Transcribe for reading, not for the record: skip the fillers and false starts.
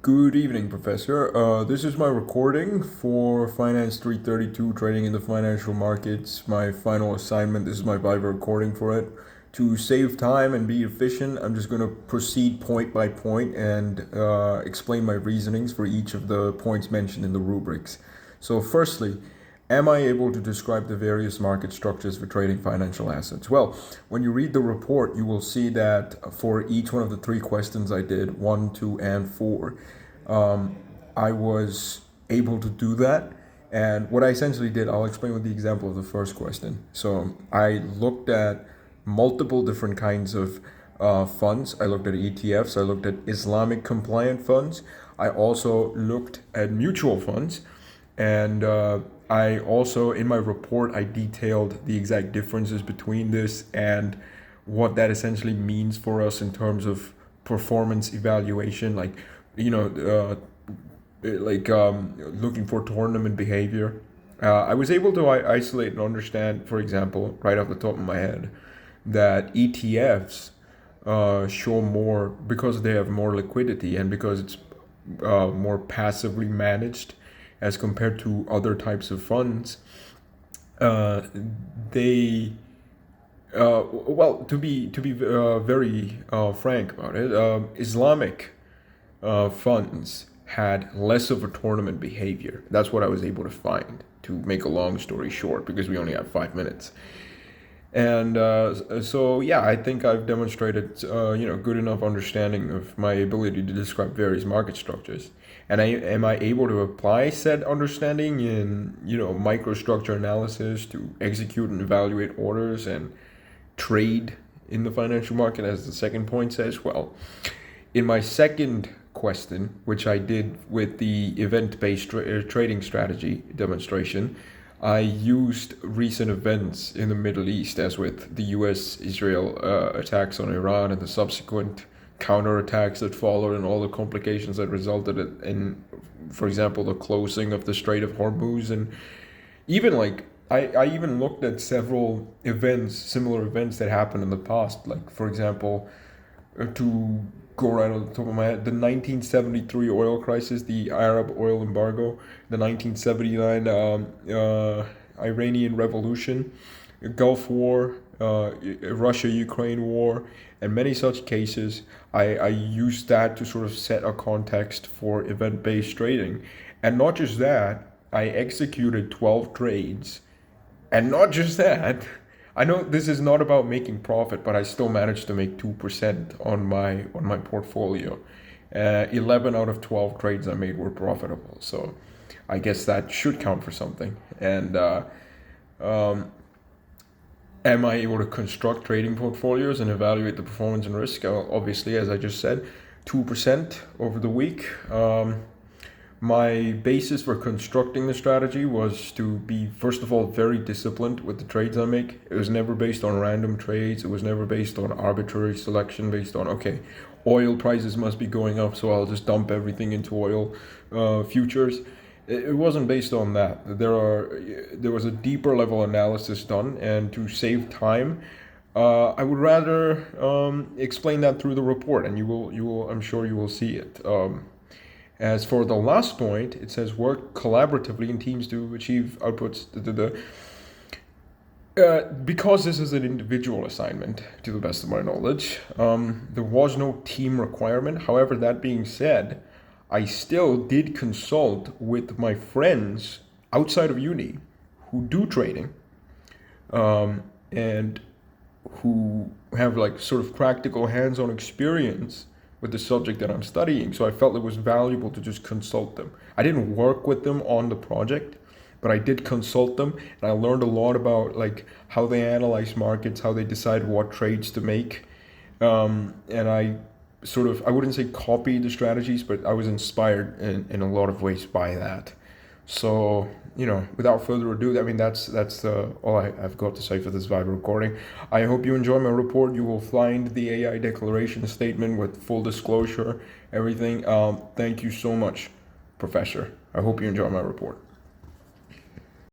Good evening, Professor. This is my recording for FIN332 Trading in the Financial Markets. My final assignment. This is my viva recording for it. To save time and be efficient, I'm just going to proceed point by point and explain my reasonings for each of the points mentioned in the rubrics. So, firstly, am I able to describe the various market structures for trading financial assets? Well, when you read the report, you will see that for each one of the three questions I did, 1, 2, and 4, I was able to do that. And what I essentially did, I'll explain with the example of the first question. So I looked at multiple different kinds of funds. I looked at ETFs, I looked at Islamic compliant funds. I also looked at mutual funds. And I also, in my report, I detailed the exact differences between this and what that essentially means for us in terms of performance evaluation, like, looking for tournament behavior. I was able to isolate and understand, for example, right off the top of my head, that ETFs show more because they have more liquidity and because it's more passively managed as compared to other types of funds. They well, to be very frank about it, Islamic funds had less of a tournament behavior. That's what I was able to find, to make a long story short, because we only have 5 minutes. And so, yeah, I think I've demonstrated, good enough understanding of my ability to describe various market structures. And am I able to apply said understanding in, microstructure analysis to execute and evaluate orders and trade in the financial market, as the second point says? Well, in my second question, which I did with the event-based trading strategy demonstration, I used recent events in the Middle East, as with the US-Israel attacks on Iran and the subsequent counterattacks that followed and all the complications that resulted in, for example, the closing of the Strait of Hormuz. And even I even looked at several events, similar events that happened in the past. Like, for example, to go right on the top of my head, the 1973 oil crisis, the Arab oil embargo, the 1979 Iranian Revolution, Gulf War, Russia-Ukraine war, and many such cases. I used that to sort of set a context for event-based trading. And not just that, I executed 12 trades. And not just that, I know this is not about making profit, but I still managed to make 2% on my portfolio. 11 out of 12 trades I made were profitable, so I guess that should count for something. And am I able to construct trading portfolios and evaluate the performance and risk? Obviously, as I just said, 2% over the week. My basis for constructing the strategy was to be, first of all, very disciplined with the trades I make. It was never based on random trades. It was never based on arbitrary selection based on, okay, oil prices must be going up, so I'll just dump everything into oil futures. It wasn't based on that. There was a deeper level analysis done, and to save time, I would rather explain that through the report, and you will, I'm sure you will see it. As for the last point, it says work collaboratively in teams to achieve outputs. Because this is an individual assignment, to the best of my knowledge, there was no team requirement. However, that being said, I still did consult with my friends outside of uni who do trading, and who have sort of practical hands-on experience with the subject that I'm studying. So I felt it was valuable to just consult them. I didn't work with them on the project, but I did consult them, and I learned a lot about how they analyze markets, how they decide what trades to make. And I wouldn't say copied the strategies, but I was inspired in a lot of ways by that. So, without further ado, I mean, that's all I've got to say for this viva recording. I hope you enjoy my report. You will find the AI declaration statement with full disclosure, everything. Thank you so much, Professor. I hope you enjoy my report.